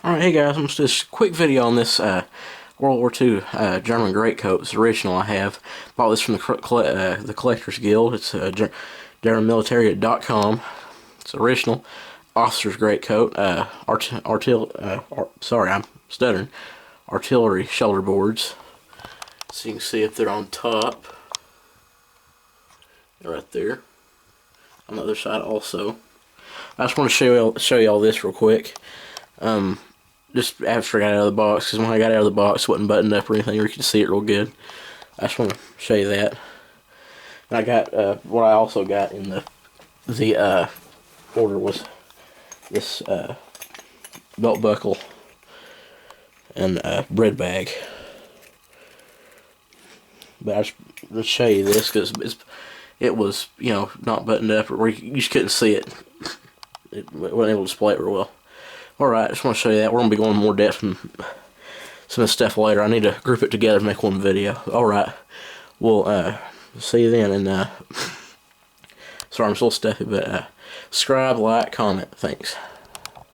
Alright, hey guys, I'm going to do this quick video on this World War II German greatcoat. It's the original I have. Bought this from the Collectors Guild. It's GermanMilitary.com. It's original officer's greatcoat. Sorry, I'm stuttering. Artillery shoulder boards. So you can see if they're on top. Right there. On the other side also. I just want to show y'all this real quick. Just after I got it out of the box, because when I got it out of the box it wasn't buttoned up or anything, or you could see it real good. I just want to show you that. And I got what I also got in the order was this belt buckle and bread bag. But I just show you this because it was, you know, not buttoned up, or you just couldn't see it. It wasn't able to display it real well. Alright, I just want to show you that. We're going to be going in more depth in some of the stuff later. I need to group it together and make one video. Alright, we'll see you then. And sorry, I'm still stuffy, but subscribe, like, comment. Thanks.